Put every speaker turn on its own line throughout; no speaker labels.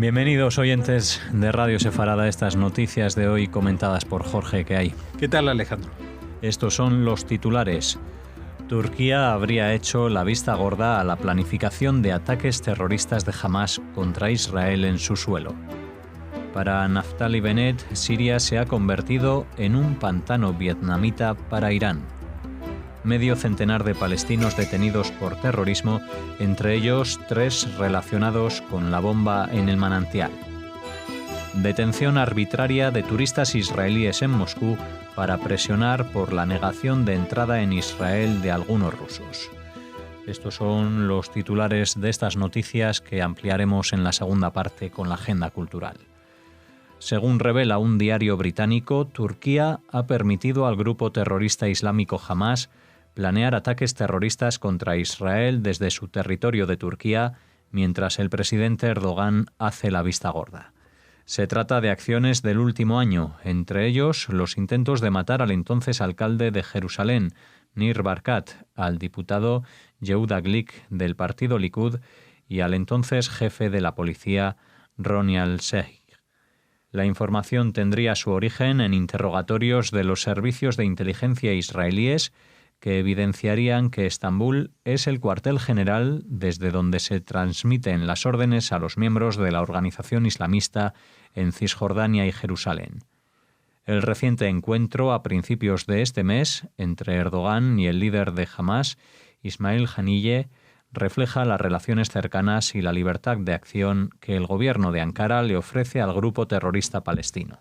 Bienvenidos oyentes de Radio Sefarada a estas noticias de hoy comentadas por Jorge que hay.
¿Qué tal, Alejandro?
Estos son los titulares. Turquía habría hecho la vista gorda a la planificación de ataques terroristas de Hamás contra Israel en su suelo. Para Naftali Bennett, Siria se ha convertido en un pantano vietnamita para Irán. Medio centenar de palestinos detenidos por terrorismo, entre ellos 3 relacionados con la bomba en el manantial. Detención arbitraria de turistas israelíes en Moscú para presionar por la negación de entrada en Israel de algunos rusos. Estos son los titulares de estas noticias que ampliaremos en la segunda parte con la agenda cultural. Según revela un diario británico, Turquía ha permitido al grupo terrorista islámico Hamás planear ataques terroristas contra Israel desde su territorio de Turquía, mientras el presidente Erdogan hace la vista gorda. Se trata de acciones del último año, entre ellos los intentos de matar al entonces alcalde de Jerusalén, Nir Barkat, al diputado Yehuda Glick del partido Likud y al entonces jefe de la policía, Roni al-Sheikh. La información tendría su origen en interrogatorios de los servicios de inteligencia israelíes que evidenciarían que Estambul es el cuartel general desde donde se transmiten las órdenes a los miembros de la organización islamista en Cisjordania y Jerusalén. El reciente encuentro a principios de este mes entre Erdogan y el líder de Hamás, Ismail Haniyeh, refleja las relaciones cercanas y la libertad de acción que el gobierno de Ankara le ofrece al grupo terrorista palestino.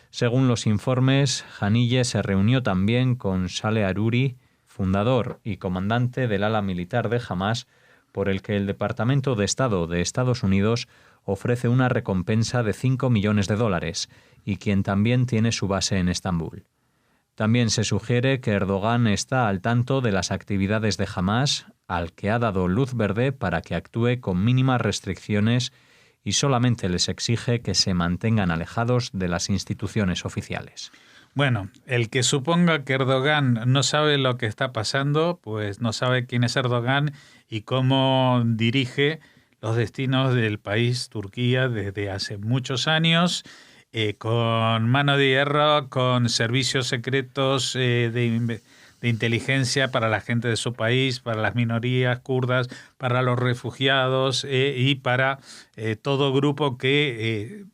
Según los informes, Haniyeh se reunió también con Saleh Aruri, fundador y comandante del ala militar de Hamás, por el que el Departamento de Estado de Estados Unidos ofrece una recompensa de $5 millones y quien también tiene su base en Estambul. También se sugiere que Erdogan está al tanto de las actividades de Hamás, al que ha dado luz verde para que actúe con mínimas restricciones y solamente les exige que se mantengan alejados de las instituciones oficiales.
Bueno, el que suponga que Erdogan no sabe lo que está pasando, pues no sabe quién es Erdogan y cómo dirige los destinos del país Turquía desde hace muchos años, con mano de hierro, con servicios secretos de inteligencia para la gente de su país, para las minorías kurdas, para los refugiados y para todo grupo que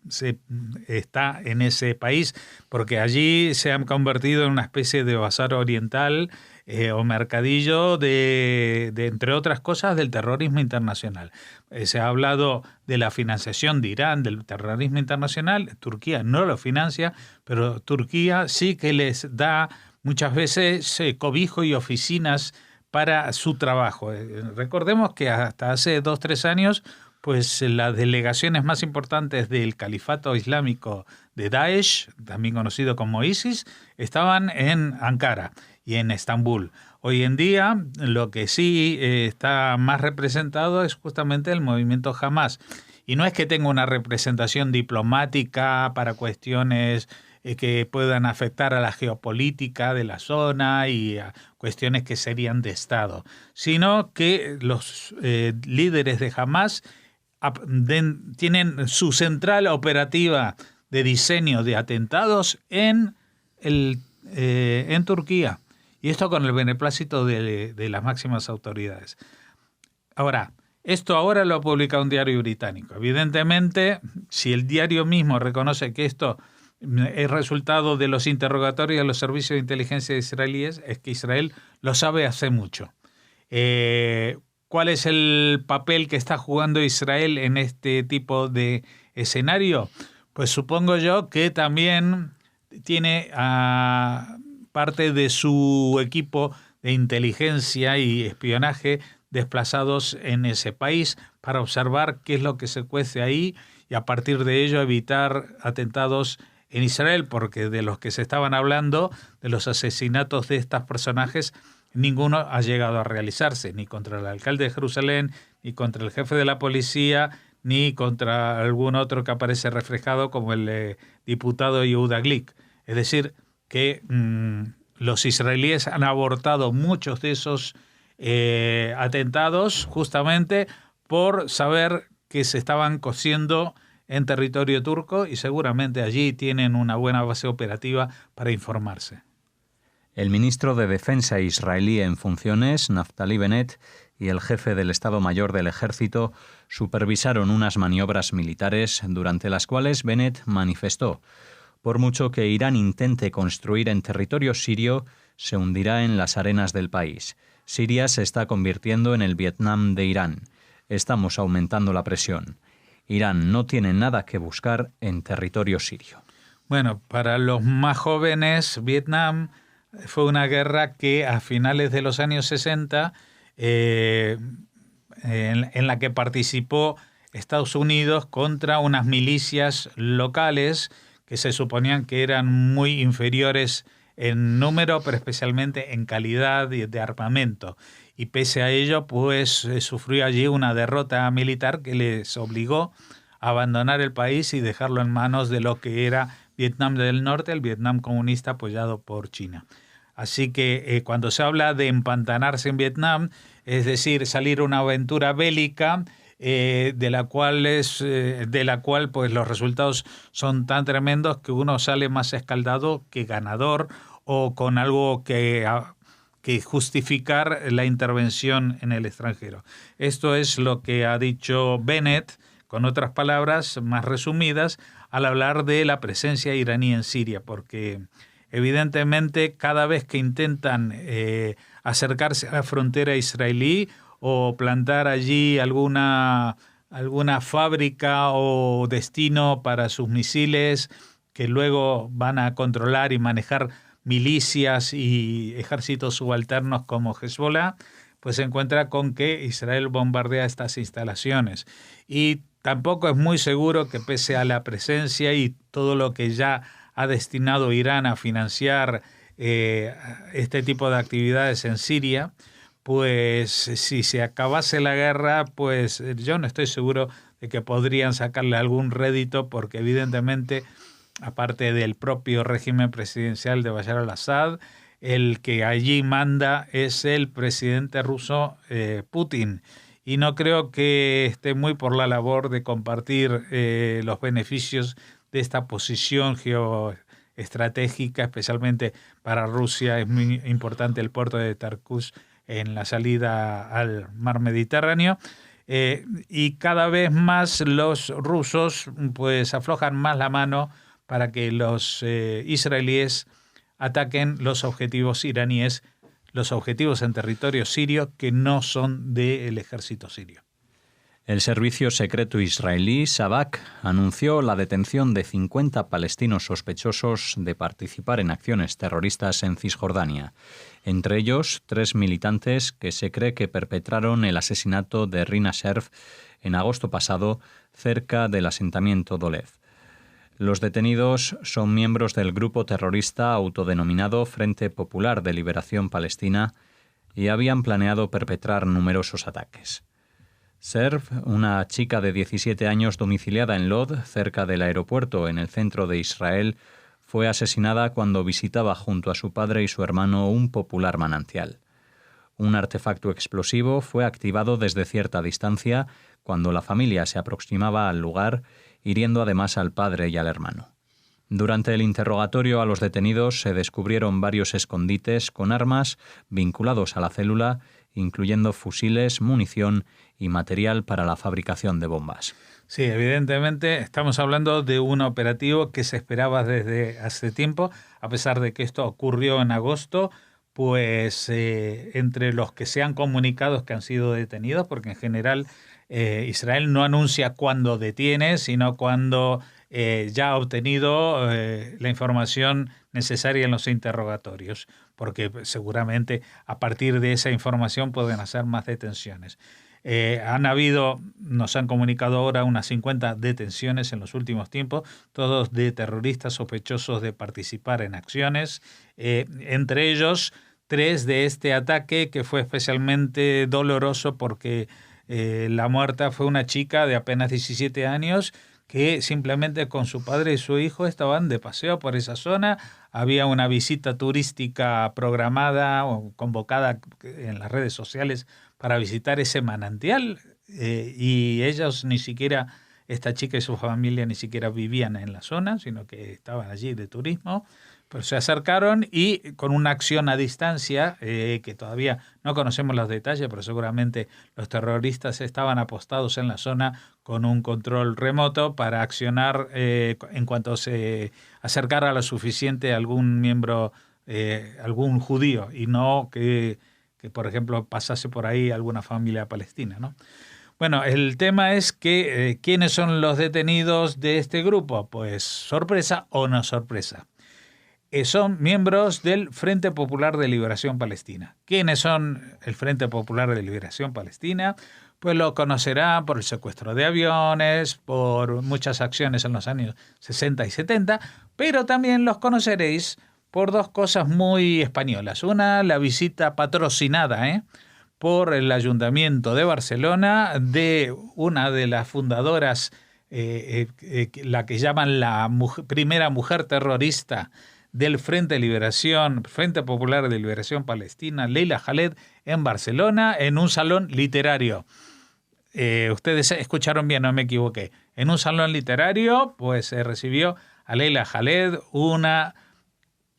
está en ese país, porque allí se han convertido en una especie de bazar oriental o mercadillo de, entre otras cosas, del terrorismo internacional. Se ha hablado de la financiación de Irán, del terrorismo internacional. Turquía no lo financia, pero Turquía sí que les da muchas veces cobijo y oficinas para su trabajo. Recordemos que hasta hace 2-3 años, pues las delegaciones más importantes del califato islámico de Daesh, también conocido como ISIS, estaban en Ankara y en Estambul. Hoy en día lo que sí está más representado es justamente el movimiento Hamás. Y no es que tenga una representación diplomática para cuestiones que puedan afectar a la geopolítica de la zona y a cuestiones que serían de Estado, sino que los líderes de Hamás tienen su central operativa de diseño de atentados en Turquía, y esto con el beneplácito de las máximas autoridades. Ahora, esto ahora lo ha publicado un diario británico. Evidentemente, si el diario mismo reconoce que esto es resultado de los interrogatorios de los servicios de inteligencia israelíes, es que Israel lo sabe hace mucho. ¿Cuál es el papel que está jugando Israel en este tipo de escenario? Pues supongo yo que también tiene parte de su equipo de inteligencia y espionaje desplazados en ese país para observar qué es lo que se cuece ahí y a partir de ello evitar atentados en Israel, porque de los que se estaban hablando, de los asesinatos de estos personajes, ninguno ha llegado a realizarse, ni contra el alcalde de Jerusalén, ni contra el jefe de la policía, ni contra algún otro que aparece reflejado como el diputado Yehuda Glick. Es decir, que los israelíes han abortado muchos de esos atentados justamente por saber que se estaban cociendo en territorio turco y seguramente allí tienen una buena base operativa para informarse.
El ministro de Defensa israelí en funciones, Naftali Bennett, y el jefe del Estado Mayor del Ejército supervisaron unas maniobras militares durante las cuales Bennett manifestó: por mucho que Irán intente construir en territorio sirio, se hundirá en las arenas del país. Siria se está convirtiendo en el Vietnam de Irán. Estamos aumentando la presión. Irán no tiene nada que buscar en territorio sirio.
Bueno, para los más jóvenes, Vietnam fue una guerra que a finales de los años 60, en la que participó Estados Unidos contra unas milicias locales que se suponían que eran muy inferiores en número, pero especialmente en calidad de armamento. Y pese a ello, pues sufrió allí una derrota militar que les obligó a abandonar el país y dejarlo en manos de lo que era Vietnam del Norte, el Vietnam comunista apoyado por China. Así que cuando se habla de empantanarse en Vietnam, es decir, salir a una aventura bélica de la cual pues los resultados son tan tremendos que uno sale más escaldado que ganador o con algo que justificar la intervención en el extranjero. Esto es lo que ha dicho Bennett, con otras palabras más resumidas, al hablar de la presencia iraní en Siria, porque evidentemente cada vez que intentan acercarse a la frontera israelí o plantar allí alguna fábrica o destino para sus misiles que luego van a controlar y manejar milicias y ejércitos subalternos como Hezbollah, pues se encuentra con que Israel bombardea estas instalaciones. Y tampoco es muy seguro que pese a la presencia y todo lo que ya ha destinado Irán a financiar este tipo de actividades en Siria, pues si se acabase la guerra, pues yo no estoy seguro de que podrían sacarle algún rédito, porque evidentemente, aparte del propio régimen presidencial de Bashar al-Assad, el que allí manda es el presidente ruso Putin. Y no creo que esté muy por la labor de compartir los beneficios de esta posición geoestratégica, especialmente para Rusia. Es muy importante el puerto de Tartus en la salida al mar Mediterráneo. Y cada vez más los rusos pues aflojan más la mano para que los israelíes ataquen los objetivos iraníes, los objetivos en territorio sirio que no son del ejército sirio.
El servicio secreto israelí Shabak anunció la detención de 50 palestinos sospechosos de participar en acciones terroristas en Cisjordania, entre ellos 3 militantes que se cree que perpetraron el asesinato de Rina Sherf en agosto pasado cerca del asentamiento Dolev. Los detenidos son miembros del grupo terrorista autodenominado Frente Popular de Liberación Palestina y habían planeado perpetrar numerosos ataques. Sherf, una chica de 17 años domiciliada en Lod, cerca del aeropuerto en el centro de Israel, fue asesinada cuando visitaba junto a su padre y su hermano un popular manantial. Un artefacto explosivo fue activado desde cierta distancia cuando la familia se aproximaba al lugar, hiriendo además al padre y al hermano. Durante el interrogatorio a los detenidos se descubrieron varios escondites con armas vinculados a la célula, incluyendo fusiles, munición y material para la fabricación de bombas.
Sí, evidentemente estamos hablando de un operativo que se esperaba desde hace tiempo, a pesar de que esto ocurrió en agosto, pues entre los que se han comunicado que han sido detenidos, porque en general Israel no anuncia cuándo detiene, sino cuando ya ha obtenido la información necesaria en los interrogatorios, porque seguramente a partir de esa información pueden hacer más detenciones. Nos han comunicado ahora unas 50 detenciones en los últimos tiempos, todos de terroristas sospechosos de participar en acciones, entre ellos 3 de este ataque que fue especialmente doloroso porque la muerta fue una chica de apenas 17 años que simplemente con su padre y su hijo estaban de paseo por esa zona. Había una visita turística programada o convocada en las redes sociales para visitar ese manantial y ellos ni siquiera Esta chica y su familia ni siquiera vivían en la zona, sino que estaban allí de turismo. Pero se acercaron y con una acción a distancia, que todavía no conocemos los detalles, pero seguramente los terroristas estaban apostados en la zona con un control remoto para accionar en cuanto se acercara lo suficiente a algún miembro, algún judío, y no que, por ejemplo, pasase por ahí alguna familia palestina, ¿no? Bueno, el tema es que ¿quiénes son los detenidos de este grupo? Pues sorpresa o no sorpresa. Son miembros del Frente Popular de Liberación Palestina. ¿Quiénes son el Frente Popular de Liberación Palestina? Pues lo conocerán por el secuestro de aviones, por muchas acciones en los años 60 y 70, pero también los conoceréis por dos cosas muy españolas. Una, la visita patrocinada por el Ayuntamiento de Barcelona de una de las fundadoras, la que llaman la primera mujer terrorista del Frente Popular de Liberación Palestina, Leila Khaled, en Barcelona, en un salón literario. Ustedes escucharon bien, no me equivoqué. En un salón literario, pues se recibió a Leila Khaled, una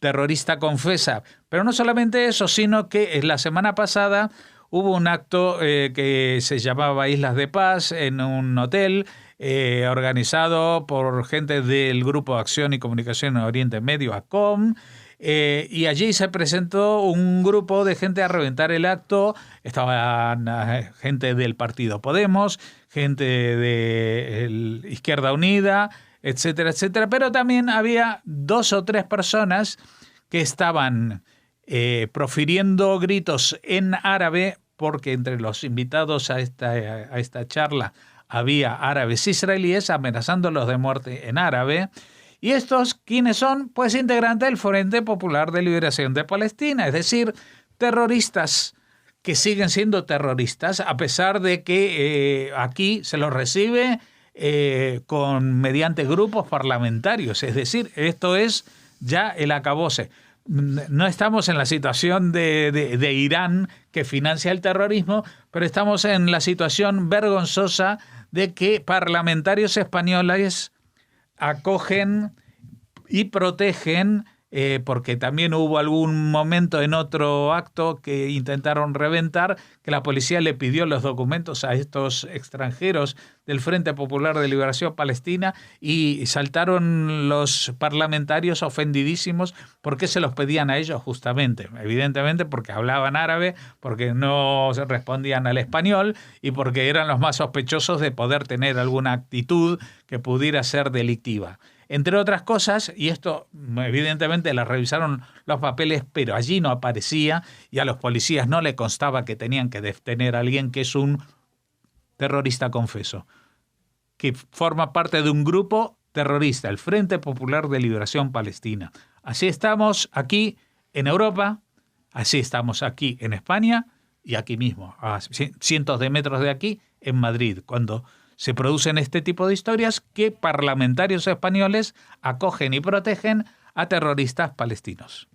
terrorista confesa. Pero no solamente eso, sino que la semana pasada hubo un acto que se llamaba Islas de Paz en un hotel, organizado por gente del Grupo Acción y Comunicación en Oriente Medio, ACOM, y allí se presentó un grupo de gente a reventar el acto. Estaban gente del Partido Podemos, gente de Izquierda Unida, etcétera, etcétera, pero también había 2 o 3 personas que estaban profiriendo gritos en árabe, porque entre los invitados a esta charla había árabes israelíes amenazándolos de muerte en árabe. ¿Y estos quiénes son? Pues integrantes del Frente Popular de Liberación de Palestina, es decir, terroristas que siguen siendo terroristas, a pesar de que aquí se los recibe mediante grupos parlamentarios. Es decir, esto es ya el acabose. No estamos en la situación de Irán, que financia el terrorismo, pero estamos en la situación vergonzosa de que parlamentarios españoles acogen y protegen, porque también hubo algún momento en otro acto que intentaron reventar, que la policía le pidió los documentos a estos extranjeros del Frente Popular de Liberación Palestina, y saltaron los parlamentarios ofendidísimos porque se los pedían a ellos justamente. Evidentemente porque hablaban árabe, porque no respondían al español y porque eran los más sospechosos de poder tener alguna actitud que pudiera ser delictiva. Entre otras cosas, y esto evidentemente la revisaron los papeles, pero allí no aparecía, y a los policías no le constaba que tenían que detener a alguien que es un terrorista confeso, que forma parte de un grupo terrorista, el Frente Popular de Liberación Palestina. Así estamos aquí en Europa, así estamos aquí en España y aquí mismo, a cientos de metros de aquí, en Madrid, cuando se producen este tipo de historias que parlamentarios españoles acogen y protegen a terroristas palestinos.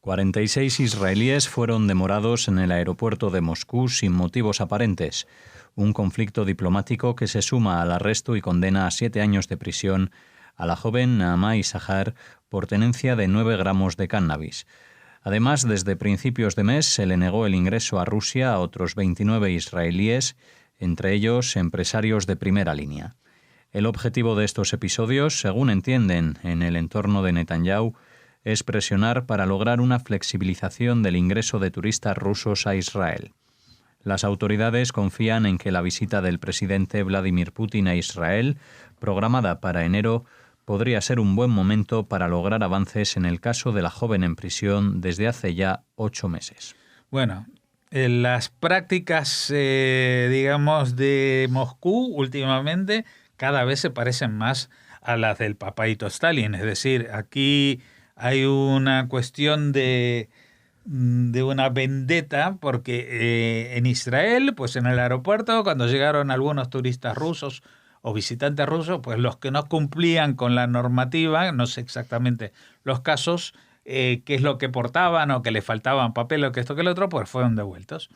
46 israelíes fueron demorados en el aeropuerto de Moscú sin motivos aparentes, un conflicto diplomático que se suma al arresto y condena a 7 años de prisión a la joven Naamá Issachar por tenencia de 9 gramos de cannabis. Además, desde principios de mes se le negó el ingreso a Rusia a otros 29 israelíes, entre ellos empresarios de primera línea. El objetivo de estos episodios, según entienden en el entorno de Netanyahu, es presionar para lograr una flexibilización del ingreso de turistas rusos a Israel. Las autoridades confían en que la visita del presidente Vladimir Putin a Israel, programada para enero, podría ser un buen momento para lograr avances en el caso de la joven en prisión desde hace ya 8 meses.
Bueno, las prácticas, digamos, de Moscú últimamente cada vez se parecen más a las del papaíto Stalin. Es decir, aquí hay una cuestión de una vendetta, porque en Israel, pues en el aeropuerto, cuando llegaron algunos turistas rusos o visitantes rusos, pues los que no cumplían con la normativa, no sé exactamente los casos, qué es lo que portaban o que le faltaban papel o que esto que el otro, pues fueron devueltos.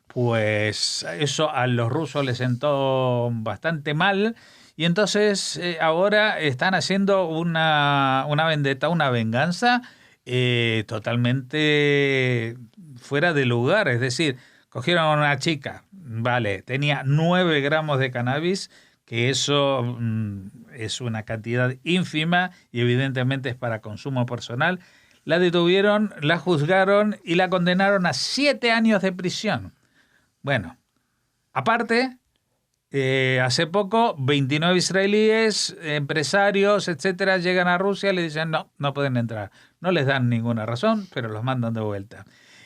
Pues eso a los rusos les sentó bastante mal, y entonces ahora están haciendo una vendetta, una venganza totalmente fuera de lugar. Es decir, cogieron a una chica, vale, tenía 9 gramos de cannabis, que eso es una cantidad ínfima y evidentemente es para consumo personal. La detuvieron, la juzgaron y la condenaron a 7 años de prisión. Bueno, aparte, hace poco 29 israelíes, empresarios, etcétera, llegan a Rusia y le dicen no pueden entrar. No les dan ninguna razón, pero los mandan de vuelta.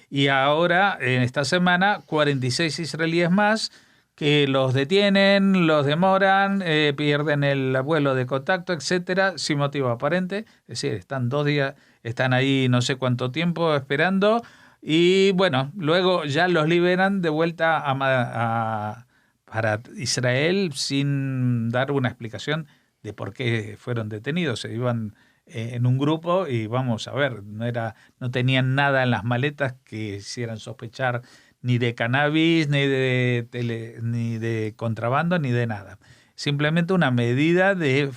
Y ahora, en esta semana, 46 israelíes más que los detienen, los demoran, pierden el vuelo de contacto, etcétera, sin motivo aparente. Es decir, están 2 días, están ahí no sé cuánto tiempo esperando y bueno, luego ya los liberan de vuelta para Israel sin dar una explicación de por qué fueron detenidos. Se iban en un grupo y vamos a ver, no tenían nada en las maletas que hicieran sospechar ni de cannabis, ni de contrabando, ni de nada. Simplemente una medida de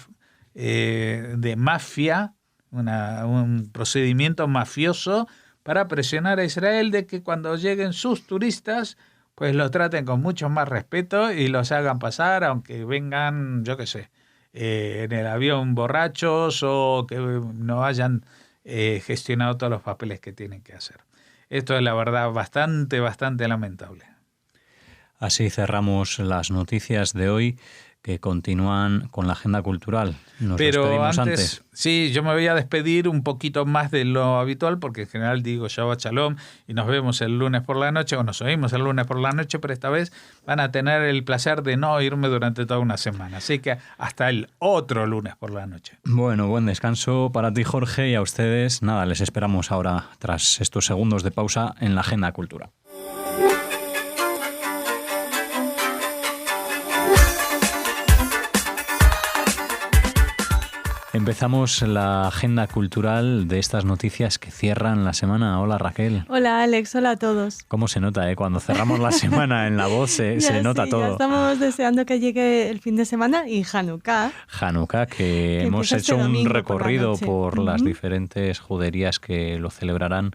mafia, un procedimiento mafioso para presionar a Israel de que cuando lleguen sus turistas, pues los traten con mucho más respeto y los hagan pasar, aunque vengan, yo qué sé, en el avión borrachos o que no hayan gestionado todos los papeles que tienen que hacer. Esto es la verdad bastante lamentable.
Así cerramos las noticias de hoy, que continúan con la agenda cultural. Nos despedimos antes.
Sí, yo me voy a despedir un poquito más de lo habitual, porque en general digo Shabbat Shalom y nos vemos el lunes por la noche, o nos oímos el lunes por la noche, pero esta vez van a tener el placer de no oírme durante toda una semana. Así que hasta el otro lunes por la noche.
Bueno, buen descanso para ti, Jorge, y a ustedes. Nada, les esperamos ahora, tras estos segundos de pausa, en la agenda cultural. Empezamos la agenda cultural de estas noticias que cierran la semana. Hola, Raquel.
Hola, Alex. Hola a todos.
¿Cómo se nota, cuando cerramos la semana en la voz se nota todo?
Ya estamos deseando que llegue el fin de semana y Hanukkah.
Hanukkah, que hemos hecho un recorrido por las diferentes juderías que lo celebrarán.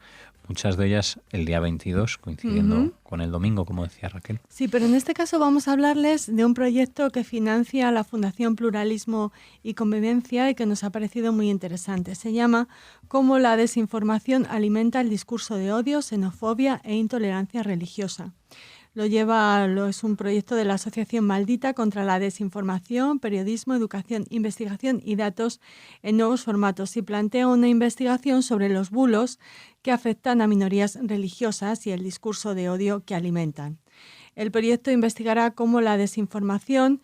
Muchas de ellas el día 22, coincidiendo con el domingo, como decía Raquel.
Sí, pero en este caso vamos a hablarles de un proyecto que financia la Fundación Pluralismo y Convivencia y que nos ha parecido muy interesante. Se llama Cómo la desinformación alimenta el discurso de odio, xenofobia e intolerancia religiosa. Es un proyecto de la Asociación Maldita contra la Desinformación, Periodismo, Educación, Investigación y Datos en nuevos formatos y plantea una investigación sobre los bulos que afectan a minorías religiosas y el discurso de odio que alimentan. El proyecto investigará cómo la desinformación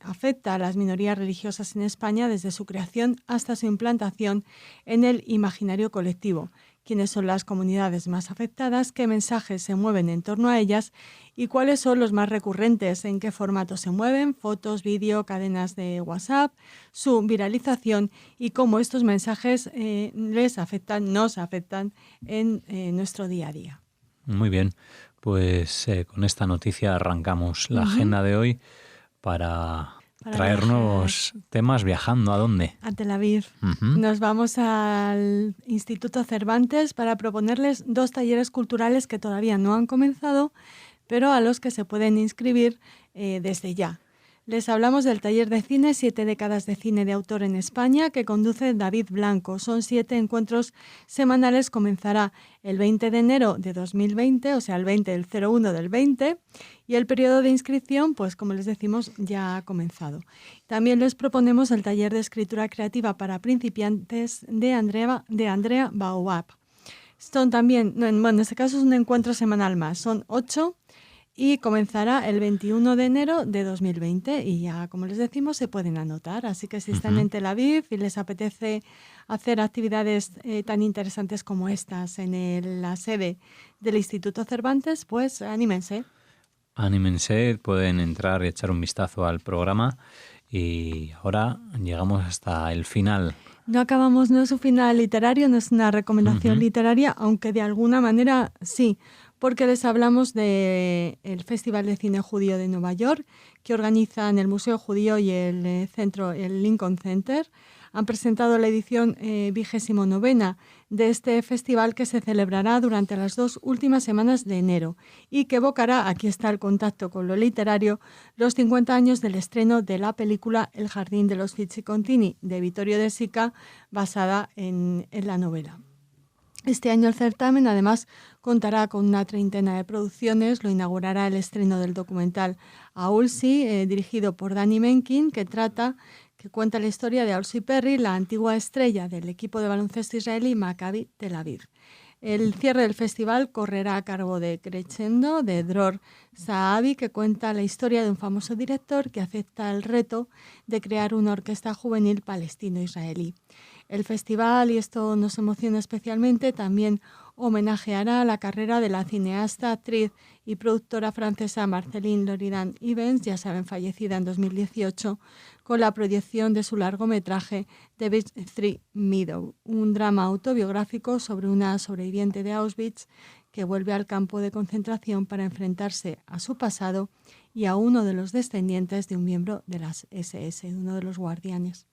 afecta a las minorías religiosas en España desde su creación hasta su implantación en el imaginario colectivo. Quiénes son las comunidades más afectadas, qué mensajes se mueven en torno a ellas y cuáles son los más recurrentes, en qué formato se mueven, fotos, vídeo, cadenas de WhatsApp, su viralización y cómo estos mensajes nos afectan en nuestro día a día.
Muy bien, pues con esta noticia arrancamos la agenda de hoy para traernos temas viajando. ¿A dónde?
A Tel Aviv. Nos vamos al Instituto Cervantes para proponerles 2 talleres culturales que todavía no han comenzado, pero a los que se pueden inscribir desde ya. Les hablamos del taller de cine 7 décadas de cine de autor en España que conduce David Blanco. Son 7 encuentros semanales. Comenzará el 20 de enero de 2020, o sea, el 20 del 01 del 20, y el periodo de inscripción, pues como les decimos, ya ha comenzado. También les proponemos el taller de escritura creativa para principiantes de Andrea Baobab. Son también, en este caso es un encuentro semanal más, son 8 y comenzará el 21 de enero de 2020 y ya, como les decimos, se pueden anotar. Así que si están en Tel Aviv y les apetece hacer actividades tan interesantes como estas en la sede del Instituto Cervantes, pues anímense.
Anímense, pueden entrar y echar un vistazo al programa y ahora llegamos hasta el final.
No acabamos, no es un final literario, no es una recomendación literaria, aunque de alguna manera sí, porque les hablamos del Festival de Cine Judío de Nueva York, que organizan el Museo Judío y el Lincoln Center. Han presentado la edición 29ª de este festival, que se celebrará durante las 2 últimas semanas de enero y que evocará, aquí está el contacto con lo literario, los 50 años del estreno de la película El jardín de los Pizzicontini de Vittorio De Sica, basada en la novela. Este año el certamen además contará con una 30 de producciones. Lo inaugurará el estreno del documental Aulsi, dirigido por Danny Menkin, que cuenta la historia de Aulsi Perry, la antigua estrella del equipo de baloncesto israelí Maccabi Tel Aviv. El cierre del festival correrá a cargo de Crescendo, de Dror Sahabi, que cuenta la historia de un famoso director que acepta el reto de crear una orquesta juvenil palestino-israelí. El festival, y esto nos emociona especialmente, también homenajeará la carrera de la cineasta, actriz y productora francesa Marceline Loridan-Ivens, ya saben, fallecida en 2018, con la proyección de su largometraje The Big Three Meadow, un drama autobiográfico sobre una sobreviviente de Auschwitz que vuelve al campo de concentración para enfrentarse a su pasado y a uno de los descendientes de un miembro de las SS, uno de los guardianes.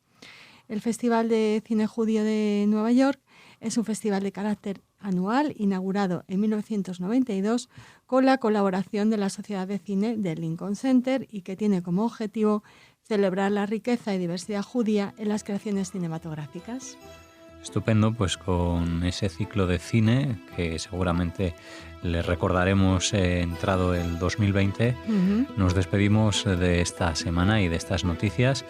El Festival de Cine Judío de Nueva York es un festival de carácter anual, inaugurado en 1992 con la colaboración de la Sociedad de Cine del Lincoln Center, y que tiene como objetivo celebrar la riqueza y diversidad judía en las creaciones cinematográficas.
Estupendo, pues con ese ciclo de cine que seguramente le recordaremos entrado el 2020, nos despedimos de esta semana y de estas noticias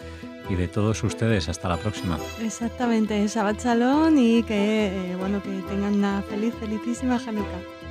y de todos ustedes. Hasta la próxima.
Exactamente, Shabbat Shalom, y que tengan una felicísima Hanukkah.